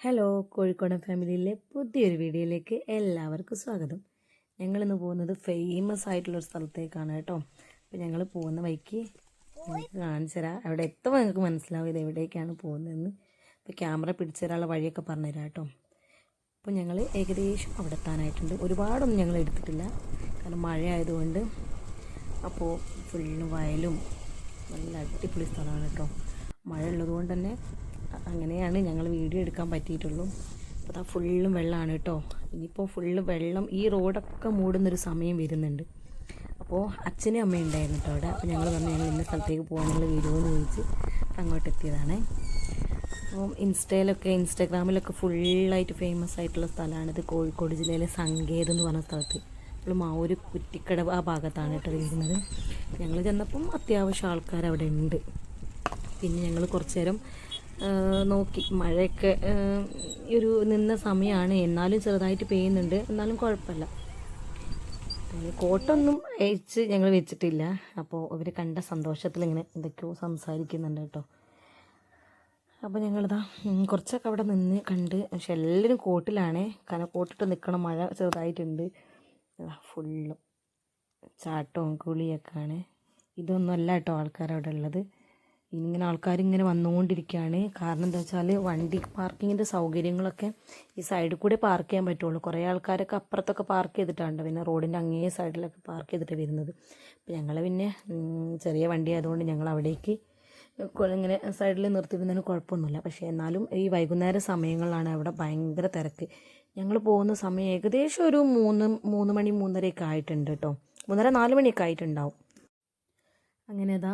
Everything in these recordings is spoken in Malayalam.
ഹലോ കോഴിക്കോടൻ ഫാമിലിയിലെ പുതിയൊരു വീഡിയോയിലേക്ക് എല്ലാവർക്കും സ്വാഗതം. ഞങ്ങളിന്ന് പോകുന്നത് ഫേമസ് ആയിട്ടുള്ളൊരു സ്ഥലത്തേക്കാണ് കേട്ടോ. അപ്പോൾ ഞങ്ങൾ പോകുന്ന വഴിക്ക് നിങ്ങൾക്ക് കാണിച്ചു തരാം. അവിടെ എത്തുമ്പോൾ നിങ്ങൾക്ക് മനസ്സിലാവും ഇത് എവിടേക്കാണ് പോകുന്നതെന്ന്. അപ്പോൾ ക്യാമറ പിടിച്ചു തരാനുള്ള വഴിയൊക്കെ പറഞ്ഞുതരാം കേട്ടോ. അപ്പോൾ ഞങ്ങൾ ഏകദേശം അവിടെ എത്താനായിട്ടുണ്ട്. ഒരുപാടൊന്നും ഞങ്ങൾ എടുത്തിട്ടില്ല, കാരണം മഴ ആയതുകൊണ്ട്. അപ്പോൾ ഫുള്ള് വയലും നല്ല അടിപൊളി സ്ഥലമാണ് കേട്ടോ. മഴ ഉള്ളതുകൊണ്ട് തന്നെ അങ്ങനെയാണ് ഞങ്ങൾ വീഡിയോ എടുക്കാൻ പറ്റിയിട്ടുള്ളൂ. അപ്പോൾ അതാ ഫുള്ളും വെള്ളമാണ് കേട്ടോ. ഇനിയിപ്പോൾ ഫുള്ള് വെള്ളം, ഈ റോഡൊക്കെ മൂടുന്നൊരു സമയം വരുന്നുണ്ട്. അപ്പോൾ അച്ഛനും അമ്മയും ഉണ്ടായിരുന്നു കേട്ടോ അവിടെ. അപ്പോൾ ഞങ്ങൾ പറഞ്ഞു ഞങ്ങൾ ഇന്ന സ്ഥലത്തേക്ക് പോകാനുള്ള വീഡിയോ എന്ന് ചോദിച്ച് അങ്ങോട്ട് എത്തിയതാണ്. അപ്പം ഇൻസ്റ്റാഗ്രാമിലൊക്കെ ഫുള്ളായിട്ട് ഫേമസ് ആയിട്ടുള്ള സ്ഥലമാണിത്. കോഴിക്കോട് ജില്ലയിലെ സങ്കേതം എന്ന് പറഞ്ഞ സ്ഥലത്ത്. ഇപ്പോൾ മാവൂർ കുറ്റിക്കടവ് ആ ഭാഗത്താണ് കേട്ടോ വരുന്നത്. ഞങ്ങൾ ചെന്നപ്പം അത്യാവശ്യം ആൾക്കാർ അവിടെ ഉണ്ട്. പിന്നെ ഞങ്ങൾ കുറച്ച് നേരം നോക്കി. മഴയൊക്കെ ഒരു നിന്ന സമയമാണ്, എന്നാലും ചെറുതായിട്ട് പെയ്യുന്നുണ്ട്, എന്നാലും കുഴപ്പമില്ല. കോട്ടൊന്നും അയച്ച് ഞങ്ങൾ വെച്ചിട്ടില്ല. അപ്പോൾ ഇവർ കണ്ട സന്തോഷത്തിൽ ഇങ്ങനെ എന്തൊക്കെയോ സംസാരിക്കുന്നുണ്ട് കേട്ടോ. അപ്പോൾ ഞങ്ങളിതാ കുറച്ചൊക്കെ അവിടെ നിന്ന് കണ്ട്. പക്ഷെ എല്ലാവരും കോട്ടിലാണേ, കാരണം കോട്ടിട്ട് നിൽക്കണം. മഴ ചെറുതായിട്ടുണ്ട്. ഫുള്ളും ചാട്ടവും കുളിയൊക്കെയാണ്. ഇതൊന്നും അല്ല കേട്ടോ ആൾക്കാരവിടെ ഉള്ളത്. ഇങ്ങനെ ആൾക്കാരിങ്ങനെ വന്നുകൊണ്ടിരിക്കുകയാണ്. കാരണം എന്താ വെച്ചാൽ വണ്ടി പാർക്കിങ്ങിൻ്റെ സൗകര്യങ്ങളൊക്കെ ഈ സൈഡിൽ കൂടെ പാർക്ക് ചെയ്യാൻ പറ്റുള്ളൂ. കുറേ ആൾക്കാരൊക്കെ അപ്പുറത്തൊക്കെ പാർക്ക് ചെയ്തിട്ടുണ്ട്, പിന്നെ റോഡിൻ്റെ അങ്ങേ സൈഡിലൊക്കെ പാർക്ക് ചെയ്തിട്ട് വരുന്നത്. അപ്പോൾ ഞങ്ങൾ പിന്നെ ചെറിയ വണ്ടി ആയതുകൊണ്ട് ഞങ്ങൾ അവിടേക്ക് ഇങ്ങനെ സൈഡിൽ നിർത്തിയിരുന്നതിന് കുഴപ്പമൊന്നുമില്ല. പക്ഷേ എന്നാലും ഈ വൈകുന്നേര സമയങ്ങളിലാണ് അവിടെ ഭയങ്കര തിരക്ക്. ഞങ്ങൾ പോകുന്ന സമയം ഏകദേശം ഒരു മൂന്ന് മണി 3:30 ആയിട്ടുണ്ട് കേട്ടോ. 3:30-4 മണിയൊക്കെ ആയിട്ടുണ്ടാവും. അങ്ങനെ അതാ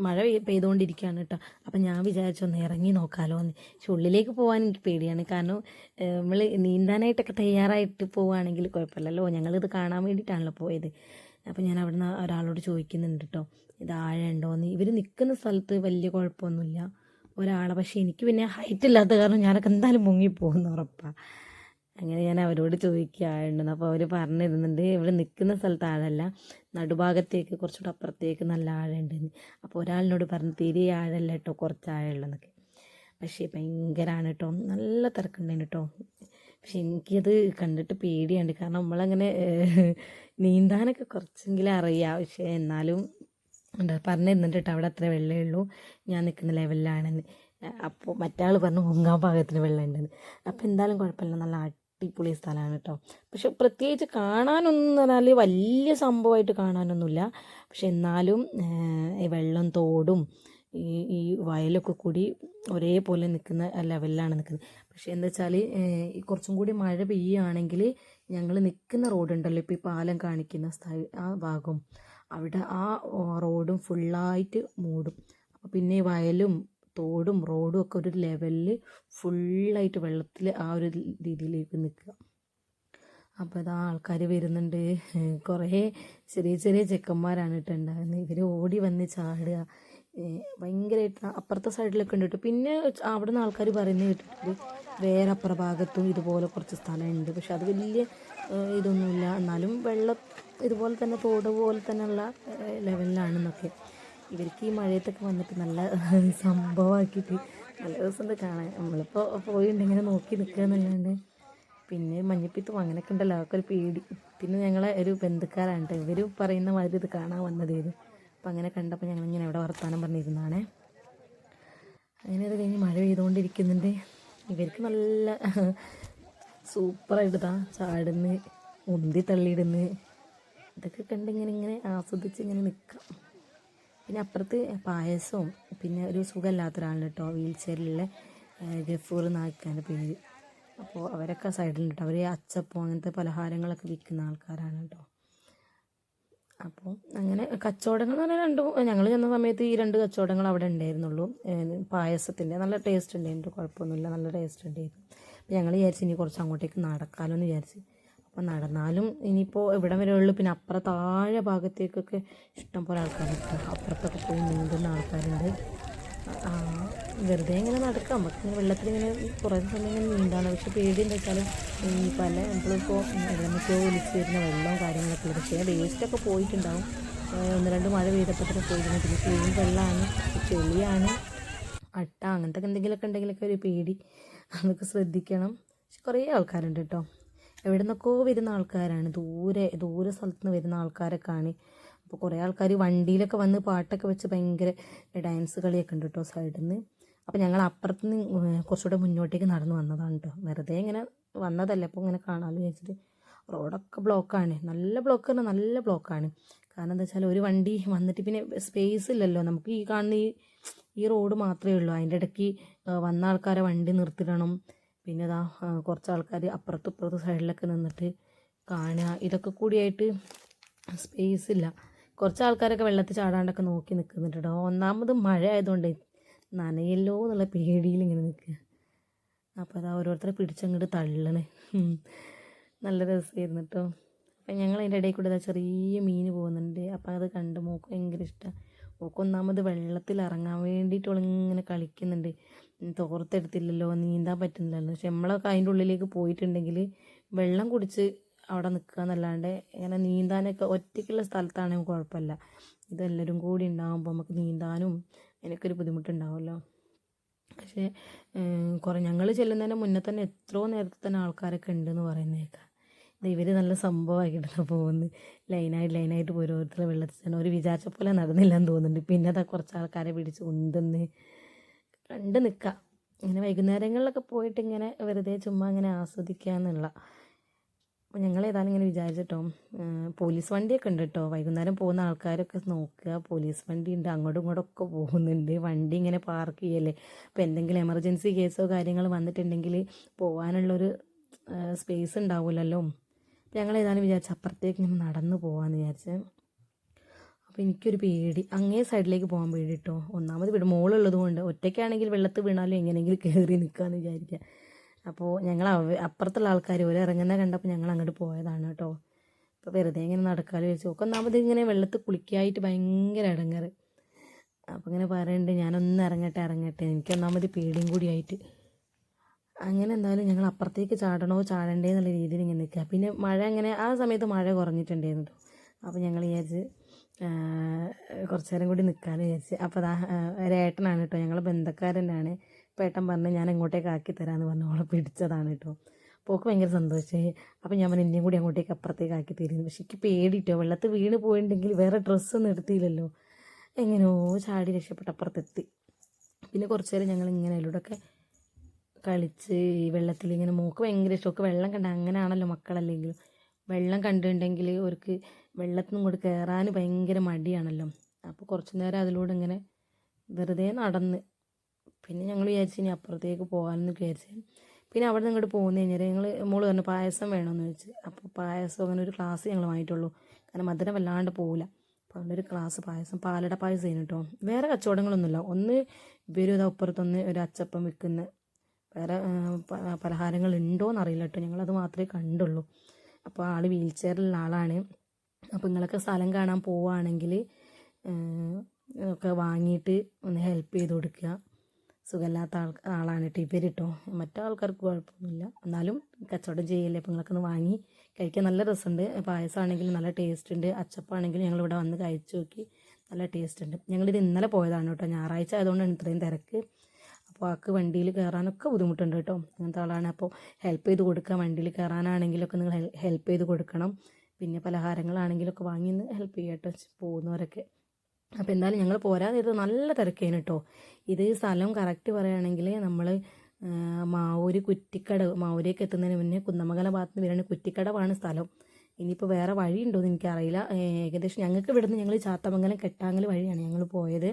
മഴ പെയ്തുകൊണ്ടിരിക്കുകയാണ് കേട്ടോ. അപ്പം ഞാൻ വിചാരിച്ചൊന്ന് ഇറങ്ങി നോക്കാമല്ലോ എന്ന്. പക്ഷെ ഉള്ളിലേക്ക് പോകാൻ എനിക്ക് പേടിയാണ്, കാരണം നമ്മൾ നീന്താനായിട്ടൊക്കെ തയ്യാറായിട്ട് പോവുകയാണെങ്കിൽ കുഴപ്പമില്ലല്ലോ. ഞങ്ങളിത് കാണാൻ വേണ്ടിയിട്ടാണല്ലോ പോയത്. അപ്പം ഞാൻ അവിടുന്ന് ഒരാളോട് ചോദിക്കുന്നുണ്ട് കേട്ടോ, ഇത് ആഴമുണ്ടോയെന്ന്. ഇവർ നിൽക്കുന്ന സ്ഥലത്ത് വലിയ കുഴപ്പമൊന്നുമില്ല ഒരാളെ. പക്ഷേ എനിക്ക് പിന്നെ ഹൈറ്റ് ഇല്ലാത്ത കാരണം ഞാനൊക്കെ എന്തായാലും മുങ്ങിപ്പോകുന്നു ഉറപ്പാണ്. അങ്ങനെ ഞാൻ അവരോട് ചോദിക്കുകയായിരുന്നു. അപ്പോൾ അവർ പറഞ്ഞിരുന്നുണ്ട് ഇവിടെ നിൽക്കുന്ന സ്ഥലത്ത് ആഴമല്ല, നടുഭാഗത്തേക്ക് കുറച്ചുകൂടെ അപ്പുറത്തേക്ക് നല്ല ആഴമുണ്ടെന്ന്. അപ്പോൾ ഒരാളിനോട് പറഞ്ഞു തീരെ ആഴമല്ല കേട്ടോ, കുറച്ച് ആഴമുള്ളതെന്നൊക്കെ. പക്ഷേ ഭയങ്കരമാണ് കേട്ടോ, നല്ല തിരക്കുണ്ടായിരുന്നു കേട്ടോ. പക്ഷെ എനിക്കത് കണ്ടിട്ട് പേടിയുണ്ട്, കാരണം നമ്മളങ്ങനെ നീന്താനൊക്കെ കുറച്ചെങ്കിലും അറിയാം. പക്ഷേ എന്നാലും പറഞ്ഞിരുന്നുണ്ട് കേട്ടോ അവിടെ അത്ര വെള്ളമേ ഉള്ളൂ, ഞാൻ നിൽക്കുന്ന ലെവലിലാണെന്ന്. അപ്പോൾ മറ്റാൾ പറഞ്ഞു മുങ്ങാൻ പാകത്തിന് വെള്ളം ഉണ്ടെന്ന്. അപ്പോൾ എന്തായാലും കുഴപ്പമില്ല, നല്ല അടിപൊളി സ്ഥലമാണ് കേട്ടോ. പക്ഷെ പ്രത്യേകിച്ച് കാണാനൊന്നും പറഞ്ഞാൽ വലിയ സംഭവമായിട്ട് കാണാനൊന്നുമില്ല. പക്ഷെ എന്നാലും ഈ വെള്ളം തോടും ഈ വയലൊക്കെ കൂടി ഒരേപോലെ നിൽക്കുന്ന ലെവലിലാണ് നിൽക്കുന്നത്. പക്ഷേ എന്താ വെച്ചാൽ ഈ കുറച്ചും കൂടി മഴ പെയ്യുകയാണെങ്കിൽ ഞങ്ങൾ നിൽക്കുന്ന റോഡുണ്ടല്ലോ, ഇപ്പോൾ ഈ പാലം കാണിക്കുന്ന ആ ഭാഗം, അവിടെ ആ റോഡും ഫുള്ളായിട്ട് മൂടും. അപ്പോൾ പിന്നെ ഈ വയലും തോടും റോഡും ഒക്കെ ഒരു ലെവലിൽ ഫുള്ളായിട്ട് വെള്ളത്തിൽ ആ ഒരു രീതിയിലേക്ക് നിൽക്കുക. അപ്പോൾ ഇതാ ആൾക്കാർ വരുന്നുണ്ട്. കുറേ ചെറിയ ചെറിയ ചെക്കന്മാരാണ് ഇട്ടുണ്ടാകുന്നത്. ഇവർ ഓടി വന്ന് ചാടുക ഭയങ്കരമായിട്ട്. അപ്പുറത്തെ സൈഡിലൊക്കെ ഉണ്ട് കേട്ടോ. പിന്നെ അവിടെ നിന്ന് ആൾക്കാർ പറയുന്നത് കേട്ടിട്ടുണ്ട് വേറെ അപ്പുറ ഭാഗത്തും ഇതുപോലെ കുറച്ച് സ്ഥലമുണ്ട്. പക്ഷെ അത് വലിയ ഇതൊന്നുമില്ല, എന്നാലും വെള്ളം ഇതുപോലെ തന്നെ തോട് പോലെ തന്നെയുള്ള ലെവലിലാണെന്നൊക്കെ. ഇവർക്ക് ഈ മഴയത്തൊക്കെ വന്നിട്ട് നല്ല സംഭവമാക്കിയിട്ട് നല്ല രസമുണ്ട് കാണാൻ. നമ്മളിപ്പോൾ പോയിട്ടിങ്ങനെ നോക്കി നിൽക്കുക എന്നല്ലാണ്ട്. പിന്നെ മഞ്ഞപ്പിത്തും അങ്ങനെയൊക്കെ ഉണ്ടല്ലോ, അതൊക്കെ ഒരു പേടി. പിന്നെ ഞങ്ങളെ ഒരു ബന്ധുക്കാരാണ്, ഇവർ പറയുന്ന മാതിരി ഇത് കാണാൻ വന്നതായിരുന്നു. അപ്പം അങ്ങനെ കണ്ടപ്പോൾ ഞങ്ങളിങ്ങനെ അവിടെ വർത്താനം പറഞ്ഞിരുന്നാണേ. അങ്ങനെ അത് കഴിഞ്ഞ് മഴ പെയ്തുകൊണ്ടിരിക്കുന്നുണ്ട്. ഇവർക്ക് നല്ല സൂപ്പറായിട്ട് ചാടുന്ന് ഉന്തി തള്ളിയിടുന്ന്, ഇതൊക്കെ കണ്ടിങ്ങനെ ആസ്വദിച്ച് ഇങ്ങനെ നിൽക്കാം. പിന്നെ അപ്പുറത്ത് പായസവും, പിന്നെ ഒരു സുഖമില്ലാത്ത ഒരാളുണ്ട് കേട്ടോ, വീൽ ചെയറിലുള്ള ഗഫൂർ നായിക്കാൻ്റെ പേര്. അപ്പോൾ അവരൊക്കെ സൈഡിലുണ്ട് കേട്ടോ. അവർ അച്ചപ്പം അങ്ങനത്തെ പലഹാരങ്ങളൊക്കെ വിൽക്കുന്ന ആൾക്കാരാണ് കേട്ടോ. അപ്പോൾ അങ്ങനെ കച്ചവടങ്ങൾ എന്ന് പറഞ്ഞാൽ ഞങ്ങൾ ചെന്ന സമയത്ത് ഈ 2 കച്ചവടങ്ങൾ അവിടെ ഉണ്ടായിരുന്നുള്ളൂ. പായസത്തിൻ്റെ നല്ല ടേസ്റ്റ് ഉണ്ടായിരുന്നു, കുഴപ്പമൊന്നുമില്ല, നല്ല ടേസ്റ്റ് ഉണ്ടായിരുന്നു. അപ്പോൾ ഞങ്ങൾ വിചാരിച്ചു ഇനി കുറച്ച് അങ്ങോട്ടേക്ക് നടക്കാമല്ലോ എന്ന് വിചാരിച്ച്. അപ്പോൾ നടന്നാലും ഇനിയിപ്പോൾ ഇവിടെ വരെ ഉള്ളൂ. പിന്നെ താഴെ ഭാഗത്തേക്കൊക്കെ ഇഷ്ടംപോലെ ആൾക്കാരുണ്ട്, അപ്പുറത്തൊക്കെ പോയി നീന്തുന്ന ആൾക്കാരുണ്ട്. വെറുതെ ഇങ്ങനെ നടക്കാം, നമുക്ക് ഇങ്ങനെ വെള്ളത്തിലിങ്ങനെ കുറേ സമയം ഇങ്ങനെ നീന്താണ്. പക്ഷേ പേടി എന്താ വെച്ചാൽ ഈ പല നമ്മളിപ്പോൾ വെള്ളമൊക്കെ ഒലിച്ച് വരുന്ന വെള്ളവും കാര്യങ്ങളൊക്കെ ഉള്ളത്. പക്ഷേ വേസ്റ്റൊക്കെ പോയിട്ടുണ്ടാവും. 1-2 മഴ പെയ്തപ്പോൾ പോയിരുന്നു. പിന്നെ ക്ലീൻ വെള്ളമാണ്, ചെളിയാണ്. അട്ട അങ്ങനത്തെ എന്തെങ്കിലുമൊക്കെ ഉണ്ടെങ്കിലൊക്കെ ഒരു പേടി, അതൊക്കെ ശ്രദ്ധിക്കണം. പക്ഷെ കുറേ ആൾക്കാരുണ്ട് കേട്ടോ, എവിടെ നിന്നൊക്കെ വരുന്ന ആൾക്കാരാണ്, ദൂരെ സ്ഥലത്ത് നിന്ന് വരുന്ന ആൾക്കാരൊക്കെയാണ്. അപ്പോൾ കുറേ ആൾക്കാർ വണ്ടിയിലൊക്കെ വന്ന് പാട്ടൊക്കെ വെച്ച് ഭയങ്കര ഡാൻസ് കളിയൊക്കെ ഉണ്ട് കേട്ടോ സൈഡിൽ നിന്ന്. അപ്പോൾ ഞങ്ങൾ അപ്പുറത്തുനിന്ന് കുറച്ചുകൂടെ മുന്നോട്ടേക്ക് നടന്നു വന്നതാണ് കേട്ടോ, വെറുതെ ഇങ്ങനെ വന്നതല്ല, അപ്പോൾ ഇങ്ങനെ കാണാമെന്ന് വിചാരിച്ചിട്ട്. റോഡൊക്കെ ബ്ലോക്കാണ്, നല്ല ബ്ലോക്ക് പറഞ്ഞാൽ നല്ല ബ്ലോക്കാണ്. കാരണം എന്താ വെച്ചാൽ ഒരു വണ്ടി വന്നിട്ട് പിന്നെ സ്പേസ് ഇല്ലല്ലോ നമുക്ക്, ഈ കാണുന്ന ഈ റോഡ് മാത്രമേ ഉള്ളൂ. അതിൻ്റെ ഇടയ്ക്ക് വന്ന ആൾക്കാരെ വണ്ടി നിർത്തിടണം, പിന്നെ ഇതാ കുറച്ച് ആൾക്കാർ അപ്പുറത്തും ഇപ്പുറത്തും സൈഡിലൊക്കെ നിന്നിട്ട് കാണുക, ഇതൊക്കെ കൂടിയായിട്ട് സ്പേസ് ഇല്ല. കുറച്ച് ആൾക്കാരൊക്കെ വെള്ളത്തിൽ ചാടാണ്ടൊക്കെ നോക്കി നിൽക്കുന്നുണ്ട് കേട്ടോ. ഒന്നാമത് മഴ ആയതുകൊണ്ട് നനയല്ലോ എന്നുള്ള പേടിയിൽ ഇങ്ങനെ നിൽക്കുക. അപ്പോൾ അതാ ഓരോരുത്തരെ പിടിച്ചങ്ങോട്ട് തള്ളണേ, നല്ല രസമായിരുന്നു കേട്ടോ. അപ്പം ഞങ്ങൾ അതിൻ്റെ ഇടയിൽ കൂടെ ചെറിയ മീൻ പോകുന്നുണ്ട്. അപ്പം അത് കണ്ട് മോൾക്ക് ഭയങ്കര ഇഷ്ടമാണ്. മോൾക്ക് ഒന്നാമത് വെള്ളത്തിൽ ഇറങ്ങാൻ വേണ്ടിയിട്ട് ഇങ്ങനെ കളിക്കുന്നുണ്ട്. തോർത്തെടുത്തില്ലല്ലോ, നീന്താൻ പറ്റുന്നില്ലല്ലോ. പക്ഷെ നമ്മളൊക്കെ അതിൻ്റെ ഉള്ളിലേക്ക് പോയിട്ടുണ്ടെങ്കിൽ വെള്ളം കുടിച്ച് അവിടെ നിൽക്കുക എന്നല്ലാണ്ട് ഇങ്ങനെ നീന്താനൊക്കെ ഒറ്റയ്ക്കുള്ള സ്ഥലത്താണെങ്കിൽ കുഴപ്പമില്ല. ഇതെല്ലാവരും കൂടി ഉണ്ടാകുമ്പോൾ നമുക്ക് നീന്താനും അതിനൊക്കെ ഒരു ബുദ്ധിമുട്ടുണ്ടാവുമല്ലോ. പക്ഷേ ഞങ്ങൾ ചെല്ലുന്നതിന് മുന്നേ തന്നെ എത്രയോ നേരത്തെ തന്നെ ആൾക്കാരൊക്കെ ഉണ്ടെന്ന് പറയുന്നേക്കാം. ഇവർ നല്ല സംഭവമാക്കിയിട്ടാണ് പോകുന്നത്, ലൈനായിട്ട് പോയി ഓരോരുത്തർ വെള്ളത്തിൽ തന്നെ. ഒരു വിചാരിച്ച പോലെ നടന്നില്ലെന്ന് തോന്നുന്നുണ്ട്. പിന്നെ അതാ കുറച്ച് ആൾക്കാരെ പിടിച്ച് ഉന്തുന്ന് കണ്ട് നിൽക്കുക. ഇങ്ങനെ വൈകുന്നേരങ്ങളിലൊക്കെ പോയിട്ട് ഇങ്ങനെ വെറുതെ ചുമ്മാ ഇങ്ങനെ ആസ്വദിക്കുക എന്നുള്ള. അപ്പോൾ ഞങ്ങൾ ഏതായാലും ഇങ്ങനെ വിചാരിച്ചിട്ടോ, പോലീസ് വണ്ടിയൊക്കെ ഉണ്ട് കേട്ടോ, വൈകുന്നേരം പോകുന്ന ആൾക്കാരൊക്കെ നോക്കുക. പോലീസ് വണ്ടി ഉണ്ട്, അങ്ങോട്ടും ഇങ്ങോട്ടൊക്കെ പോകുന്നുണ്ട്. വണ്ടി ഇങ്ങനെ പാർക്ക് ചെയ്യല്ലേ, അപ്പോൾ എന്തെങ്കിലും എമർജൻസി കേസോ കാര്യങ്ങൾ വന്നിട്ടുണ്ടെങ്കിൽ പോകാനുള്ളൊരു സ്പേസ് ഉണ്ടാവില്ലല്ലോ. അപ്പോൾ ഞങ്ങൾ ഏതായാലും വിചാരിച്ചു അപ്പുറത്തേക്ക് ഇങ്ങനെ നടന്നു പോകാമെന്ന് വിചാരിച്ച്. അപ്പോൾ എനിക്കൊരു പേടി, അങ്ങേ സൈഡിലേക്ക് പോകാൻ പേടി കേട്ടോ. ഒന്നാമത് മോളുള്ളത് കൊണ്ട് ഒറ്റയ്ക്കാണെങ്കിൽ വെള്ളത്തിൽ വീണാലും എങ്ങനെയെങ്കിലും കയറി നിൽക്കാമെന്ന് വിചാരിക്കുക. അപ്പോൾ ഞങ്ങൾ അപ്പുറത്തുള്ള ആൾക്കാർ ഓരോ ഇറങ്ങുന്ന കണ്ടപ്പോൾ ഞങ്ങൾ അങ്ങോട്ട് പോയതാണ് കേട്ടോ. അപ്പോൾ വെറുതെ ഇങ്ങനെ നടക്കാമെന്ന് വിചാരിച്ചു. ഒക്കെ ഒന്നാമത് ഇങ്ങനെ വെള്ളത്തിൽ കുളിക്കായിട്ട് ഭയങ്കര ഇടങ്ങറ്. അപ്പോൾ ഇങ്ങനെ പറയുന്നുണ്ട് ഞാനൊന്ന് ഇറങ്ങട്ടെ, എനിക്കൊന്നാമത് പേടിയും കൂടിയായിട്ട്. അങ്ങനെ എന്തായാലും ഞങ്ങൾ അപ്പുറത്തേക്ക് ചാടണ്ടേ എന്നുള്ള രീതിയിൽ ഇങ്ങനെ നിൽക്കുക. പിന്നെ മഴ ഇങ്ങനെ ആ സമയത്ത് മഴ കുറഞ്ഞിട്ടുണ്ടായിരുന്നു. അപ്പോൾ ഞങ്ങൾ വിചാരിച്ച് കുറച്ച് നേരം കൂടി നിൽക്കാമെന്ന് വിചാരിച്ച്. അപ്പോൾ അതാ ഒരേട്ടനാണ് കേട്ടോ, ഞങ്ങൾ ബന്ധക്കാരനാണ്. അപ്പോൾ ഏട്ടൻ പറഞ്ഞ് ഞാൻ ഇങ്ങോട്ടേക്ക് ആക്കി തരാമെന്ന് പറഞ്ഞ് അവളെ പിടിച്ചതാണ് കേട്ടോ. അപ്പോൾ ഓൾക്ക് ഭയങ്കര സന്തോഷമായി. അപ്പോൾ ഞാൻ പറഞ്ഞു എന്നെയും കൂടി അങ്ങോട്ടേക്ക് അപ്പുറത്തേക്ക് ആക്കി തരുന്നു. പക്ഷേ എനിക്ക് പേടിയിട്ടോ, വെള്ളത്തിൽ വീണ് പോയിട്ടുണ്ടെങ്കിൽ വേറെ ഡ്രസ്സൊന്നും എടുത്തില്ലല്ലോ, എങ്ങനെയോ ചാടി രക്ഷപ്പെട്ട് അപ്പുറത്തെത്തി. പിന്നെ കുറച്ച് നേരം ഞങ്ങൾ ഇങ്ങനെ അതിലൂടെയൊക്കെ കളിച്ച് ഈ വെള്ളത്തിൽ ഇങ്ങനെ. മോൾക്ക് ഭയങ്കര ഇഷ്ടമൊക്കെ വെള്ളം കണ്ട, അങ്ങനെയാണല്ലോ മക്കളല്ലെങ്കിലും. വെള്ളം കണ്ടിട്ടുണ്ടെങ്കിൽ അവർക്ക് വെള്ളത്തിൽ നിന്ന് ഇങ്ങോട്ട് കയറാൻ ഭയങ്കര മടിയാണല്ലോ. അപ്പോൾ കുറച്ച് നേരം അതിലൂടെ ഇങ്ങനെ വെറുതെ നടന്ന്. പിന്നെ ഞങ്ങൾ വിചാരിച്ചു ഇനി അപ്പുറത്തേക്ക് പോകാമെന്ന് വിചാരിച്ചു. പിന്നെ അവിടെ നിന്ന് ഇങ്ങോട്ട് പോകുന്ന കഴിഞ്ഞാൽ മോള് പറഞ്ഞു പായസം വേണമെന്ന് ചോദിച്ചു. അപ്പോൾ പായസം അങ്ങനെ ഒരു ഗ്ലാസ് ഞങ്ങൾ വാങ്ങിയിട്ടുള്ളൂ, കാരണം മധുരം വല്ലാണ്ട് പോകില്ല. അപ്പോൾ അതുകൊണ്ട് ഒരു ഗ്ലാസ് പായസം, പാലട പായസം ചെയ്യുന്നു കേട്ടോ. വേറെ കച്ചവടങ്ങളൊന്നുമില്ല. ഒന്ന് ഇവരും ഇത് അപ്പുറത്തൊന്ന് ഒരു അച്ചപ്പം വിൽക്കുന്ന വേറെ പലഹാരങ്ങൾ ഉണ്ടോയെന്ന് അറിയില്ല കേട്ടോ, ഞങ്ങളത് മാത്രമേ കണ്ടുള്ളൂ. അപ്പോൾ ആൾ വീൽ ചെയറിലുള്ള ആളാണ്. അപ്പോൾ നിങ്ങളൊക്കെ സ്ഥലം കാണാൻ പോവുകയാണെങ്കിൽ ഒക്കെ വാങ്ങിയിട്ട് ഒന്ന് ഹെൽപ്പ് ചെയ്ത് കൊടുക്കുക. സുഖമില്ലാത്ത ആളാണ് കേട്ടോ ഇവർ കേട്ടോ, മറ്റേ ആൾക്കാർക്ക് കുഴപ്പമൊന്നുമില്ല, എന്നാലും കച്ചവടം ചെയ്യല്ലേ. അപ്പോൾ നിങ്ങളൊക്കെ ഒന്ന് വാങ്ങി കഴിക്കാൻ നല്ല രസമുണ്ട്. പായസമാണെങ്കിലും നല്ല ടേസ്റ്റ് ഉണ്ട്, അച്ചപ്പാണെങ്കിലും ഞങ്ങളിവിടെ വന്ന് കഴിച്ചു നോക്കി, നല്ല ടേസ്റ്റ് ഉണ്ട്. ഞങ്ങളിത് ഇന്നലെ പോയതാണ് കേട്ടോ, ഞായറാഴ്ച ആയതുകൊണ്ടാണ് ഇത്രയും തിരക്ക്. അപ്പോൾ ആൾക്ക് വണ്ടിയിൽ കയറാനൊക്കെ ബുദ്ധിമുട്ടുണ്ട് കേട്ടോ, അങ്ങനത്തെ ആളാണ്. അപ്പോൾ ഹെൽപ്പ് ചെയ്ത് കൊടുക്കുക, വണ്ടിയിൽ കയറാനാണെങ്കിലൊക്കെ നിങ്ങൾ ഹെൽപ്പ് ചെയ്ത് കൊടുക്കണം. പിന്നെ പലഹാരങ്ങളാണെങ്കിലൊക്കെ വാങ്ങി ഒന്ന് ഹെൽപ്പ് ചെയ്യുക കേട്ടോ പോകുന്നവരൊക്കെ. അപ്പോൾ എന്തായാലും ഞങ്ങൾ പോരാൻ നേരത്ത് നല്ല തിരക്കേന് കേട്ടോ. ഇത് സ്ഥലം കറക്റ്റ് പറയുകയാണെങ്കിൽ നമ്മൾ മാവൂര് കുറ്റിക്കടവ്, മാവൂരേക്ക് എത്തുന്നതിന് മുന്നേ കുന്നമംഗലം ഭാഗത്ത് നിന്ന് വരികയാണെങ്കിൽ കുറ്റിക്കടവാണ് സ്ഥലം. ഇനിയിപ്പോൾ വേറെ വഴി ഉണ്ടോ എന്ന് എനിക്കറിയില്ല. ഏകദേശം ഞങ്ങൾക്ക് ഇവിടുന്ന് ഞങ്ങൾ ചാത്തമംഗലം കെട്ടാങ്ങൽ വഴിയാണ് ഞങ്ങൾ പോയത്.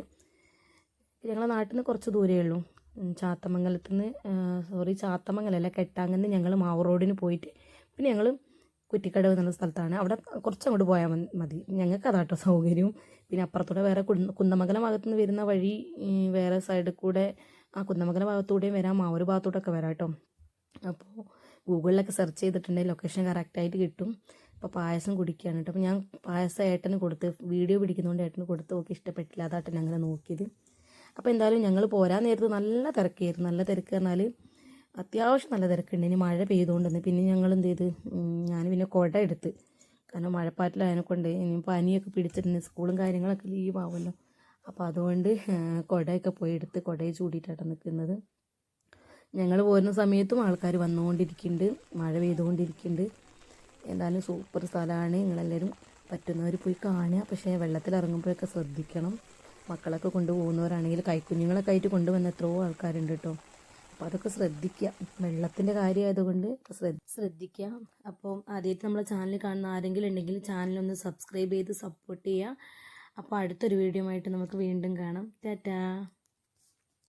ഞങ്ങളെ നാട്ടിൽ നിന്ന് കുറച്ച് ദൂരമേ ഉള്ളൂ. ചാത്തമംഗലത്ത് നിന്ന് ചാത്തമംഗലമല്ല, കെട്ടാങ്ങൽ ഞങ്ങൾ മാവൂർ റോഡിന് പോയിട്ട് പിന്നെ ഞങ്ങൾ കുറ്റിക്കടവ് എന്നുള്ള സ്ഥലത്താണ്, അവിടെ കുറച്ചങ്ങോട്ട് പോയാൽ മതി. ഞങ്ങൾക്ക് അതാട്ടോ സൗകര്യവും. പിന്നെ അപ്പുറത്തൂടെ വേറെ കുന്നമംഗലം ഭാഗത്തു നിന്ന് വരുന്ന വഴി വേറെ സൈഡിൽ കൂടെ ആ കുന്നമംഗലം ഭാഗത്തൂടെയും വരാം, മാവൂർ ഭാഗത്തൂടെയൊക്കെ വരാം കേട്ടോ. അപ്പോൾ ഗൂഗിളിലൊക്കെ സെർച്ച് ചെയ്തിട്ടുണ്ടെങ്കിൽ ലൊക്കേഷൻ കറക്റ്റായിട്ട് കിട്ടും. അപ്പോൾ പായസം കുടിക്കുകയാണ് കേട്ടോ. അപ്പോൾ ഞാൻ പായസം ഏട്ടന് കൊടുത്ത്, വീഡിയോ പിടിക്കുന്നതുകൊണ്ട് ഏട്ടന് കൊടുത്ത് നോക്കി, ഇഷ്ടപ്പെട്ടില്ല, അതാട്ടൻ അങ്ങനെ നോക്കിയത്. അപ്പോൾ എന്തായാലും ഞങ്ങൾ പോരാൻ നേരത്ത് നല്ല തിരക്കായിരുന്നു. നല്ല തിരക്ക് പറഞ്ഞാൽ അത്യാവശ്യം നല്ല തിരക്കുണ്ട്. ഇനി മഴ പെയ്തുകൊണ്ടെന്ന് പിന്നെ ഞങ്ങൾ എന്ത് ചെയ്ത്, ഞാൻ പിന്നെ കുട എടുത്ത്, കാരണം മഴപ്പാറ്റിൽ അതിനെക്കൊണ്ട് ഇനി പനിയൊക്കെ പിടിച്ചിട്ടുണ്ട്, സ്കൂളും കാര്യങ്ങളൊക്കെ ലീവ് ആവുമല്ലോ. അപ്പോൾ അതുകൊണ്ട് കുടയൊക്കെ പോയി എടുത്ത് കുടയെ ചൂടിയിട്ടാണ് നിൽക്കുന്നത്. ഞങ്ങൾ പോരുന്ന സമയത്തും ആൾക്കാർ വന്നുകൊണ്ടിരിക്കുന്നുണ്ട്, മഴ പെയ്തുകൊണ്ടിരിക്കുന്നുണ്ട്. എന്തായാലും സൂപ്പർ സ്ഥലമാണ്, നിങ്ങളെല്ലാവരും പറ്റുന്നവർ പോയി കാണുക. പക്ഷേ വെള്ളത്തിലിറങ്ങുമ്പോഴൊക്കെ ശ്രദ്ധിക്കണം. മക്കളൊക്കെ കൊണ്ടുപോകുന്നവരാണെങ്കിൽ കൈക്കുഞ്ഞുങ്ങളൊക്കെ ആയിട്ട് കൊണ്ടുവന്ന എത്രയോ ആൾക്കാരുണ്ട് കേട്ടോ. അപ്പോൾ അതൊക്കെ ശ്രദ്ധിക്കുക, വെള്ളത്തിൻ്റെ കാര്യമായതുകൊണ്ട് ശ്രദ്ധിക്കുക. അപ്പം ആദ്യമായിട്ട് നമ്മളെ ചാനൽ കാണുന്ന ആരെങ്കിലും ഉണ്ടെങ്കിൽ ചാനലൊന്ന് സബ്സ്ക്രൈബ് ചെയ്ത് സപ്പോർട്ട് ചെയ്യുക. അപ്പോൾ അടുത്തൊരു വീഡിയോ ആയിട്ട് നമുക്ക് വീണ്ടും കാണാം. ടാറ്റാ.